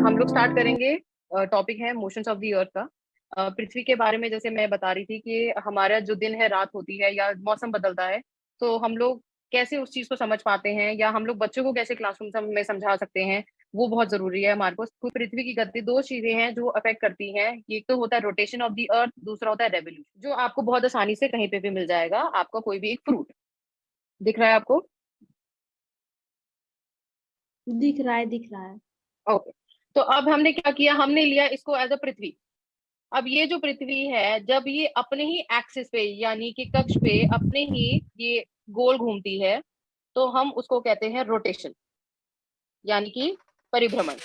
हम लोग स्टार्ट करेंगे। टॉपिक है मोशंस ऑफ द अर्थ का। पृथ्वी के बारे में जैसे मैं बता रही थी कि हमारा जो दिन है रात होती है या मौसम बदलता है, तो हम लोग कैसे उस चीज को समझ पाते हैं या हम लोग बच्चों को कैसे क्लासरूम में समझा सकते हैं, वो बहुत जरूरी है हमारे को। तो पृथ्वी की गति दो चीजें हैं जो अफेक्ट करती हैं। एक तो होता है रोटेशन ऑफ द अर्थ, दूसरा होता है रेवोल्यूशन, जो आपको बहुत आसानी से कहीं पे भी मिल जाएगा। आपका कोई भी एक फ्रूट दिख रहा है आपको? दिख रहा है, दिख रहा है। ओके, तो अब हमने क्या किया, हमने लिया इसको एज अ पृथ्वी। अब ये जो पृथ्वी है, जब ये अपने ही एक्सिस पे यानी कि कक्ष पे अपने ही ये गोल घूमती है, तो हम उसको कहते हैं रोटेशन यानी कि परिभ्रमण।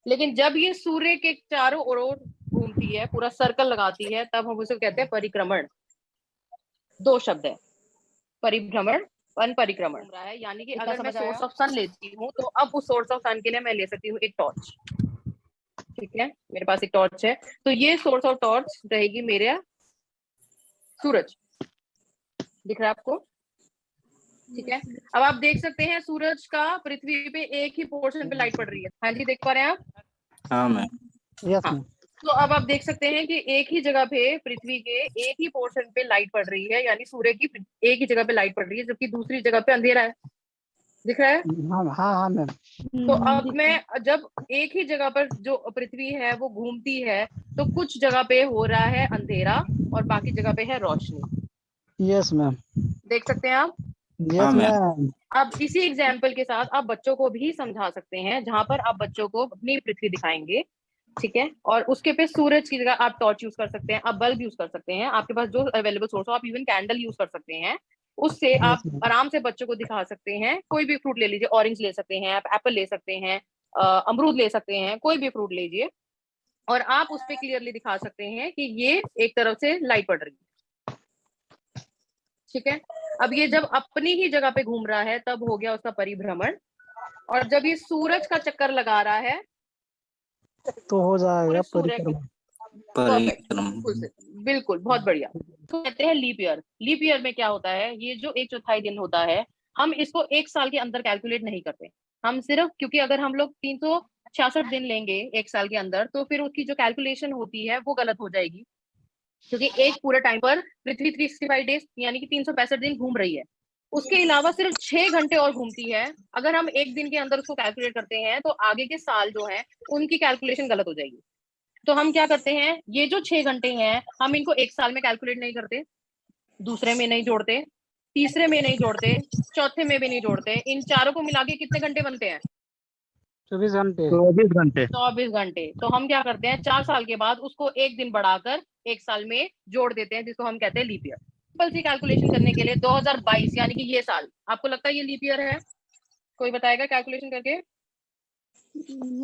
लेकिन जब ये सूर्य के चारों ओर घूमती है, पूरा सर्कल लगाती है, तब हम उसे कहते हैं परिक्रमण। दो शब्द है, परिभ्रमण, वन परिक्रमण रहा है। यानी कि अगर मैं सोर्स ऑफ सन लेती हूँ, तो अब उस सोर्स ऑफ सन के लिए मैं ले सकती हूँ एक टॉर्च। ठीक है, मेरे पास एक टॉर्च है, तो ये सोर्स ऑफ टॉर्च रहेगी मेरे सूरज। दिख रहा है आपको? ठीक है, अब आप देख सकते हैं सूरज का पृथ्वी पे एक ही पोर्शन पे लाइट पड़ रही है। हाँ जी, देख पा रहे हैं आप? हाँ मैम। यस हाँ, मैम। तो अब आप देख सकते हैं कि एक ही जगह पे पृथ्वी के एक ही पोर्शन पे लाइट पड़ रही है, यानी सूर्य की एक ही जगह पे लाइट पड़ रही है, जबकि दूसरी जगह पे अंधेरा है। दिख रहा है? हाँ हाँ हाँ मैम। तो अब मैं जब एक ही जगह पर जो पृथ्वी है वो घूमती है, तो कुछ जगह पे हो रहा है अंधेरा और बाकी जगह पे है रोशनी। Yes ma'am. देख सकते हैं आप? यस हाँ मैम। मैम। अब इसी एग्जाम्पल के साथ आप बच्चों को भी समझा सकते हैं, जहां पर आप बच्चों को अपनी पृथ्वी दिखाएंगे। ठीक है, और उसके पे सूरज की जगह आप टॉर्च यूज कर सकते हैं, आप बल्ब यूज कर सकते हैं, आपके पास जो अवेलेबल सोर्स हो, आप इवन कैंडल यूज कर सकते हैं। उससे आप यस मैम। आराम से बच्चों को दिखा सकते हैं। कोई भी फ्रूट ले लीजिए, ऑरेंज ले सकते हैं आप, एप्पल ले सकते हैं, अमरूद ले सकते हैं, कोई भी फ्रूट लीजिए, और आप उस पर क्लियरली दिखा सकते हैं कि ये एक तरफ से लाइट पड़ रही है। ठीक है, अब ये जब अपनी ही जगह पे घूम रहा है, तब हो गया उसका परिभ्रमण। और जब ये सूरज का चक्कर लगा रहा है, तो हो जाएगा पूरे सूर्य के परफेक्ट, बिल्कुल, बहुत बढ़िया। तो कहते हैं लीप ईयर। लीप ईयर में क्या होता है, ये जो एक चौथाई दिन होता है, हम इसको एक साल के अंदर कैलकुलेट नहीं करते। हम सिर्फ, क्योंकि अगर हम लोग 366 दिन लेंगे एक साल के अंदर, तो फिर उसकी जो कैलकुलेशन होती है वो गलत हो जाएगी। क्योंकि एक पूरे टाइम पर पृथ्वी 365 डेज यानी कि 365 दिन घूम रही है, उसके अलावा सिर्फ 6 घंटे और घूमती है। अगर हम एक दिन के अंदर उसको कैलकुलेट करते हैं, तो आगे के साल जो है उनकी कैलकुलेशन गलत हो जाएगी। तो हम क्या करते हैं, ये जो 6 घंटे हैं, हम इनको एक साल में कैलकुलेट नहीं करते, दूसरे में नहीं जोड़ते, तीसरे में नहीं जोड़ते, चौथे में भी नहीं जोड़ते। इन चारों को मिला के कितने घंटे बनते हैं? 24 घंटे। 24 घंटे। 24 घंटे। तो हम क्या करते हैं, 4 साल के बाद उसको एक दिन बढ़ाकर एक साल में जोड़ देते हैं, जिसको हम कहते हैं लीप ईयर। सिंपल सी कैलकुलेशन करने के लिए 2022 यानी कि ये साल, आपको लगता है ये लीप ईयर है? कोई बताएगा कैलकुलेशन करके?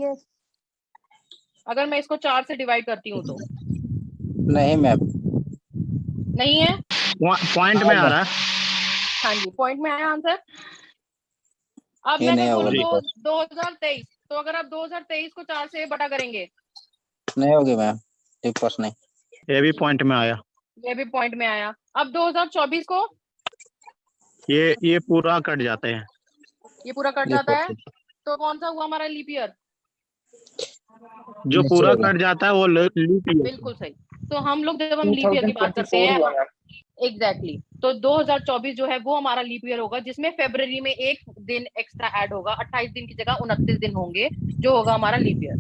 यस। अगर मैं इसको 4 से डिवाइड करती हूँ तो? नहीं मैम। नहीं है? पॉइंट में आ रहा है। हाँ जी, पॉइंट में आया आंसर। अब ये मैंने नहीं बोला होगा। 2023, तो अगर आप 2023 को 4 से बटा करेंगे, नहीं होगी मैम, 1% नहीं। ये भी पॉइंट में आया। ये भी पॉइंट में आया। अब 2024 को ये पूरा कट जाते हैं। ये पूरा कट जाता है, तो कौन सा हुआ हमारा लीप ईयर? जो पूरा कट जाता है वो लीप ईयर। बिल्कुल सही। तो हम लोग जब हम लीप ईयर की बात करते हैं, एग्जैक्टली, तो 2024 जो है वो हमारा लीप ईयर होगा, जिसमें फरवरी में एक दिन एक्स्ट्रा ऐड होगा। 28 दिन की जगह 29 दिन होंगे, जो होगा हमारा लीप ईयर।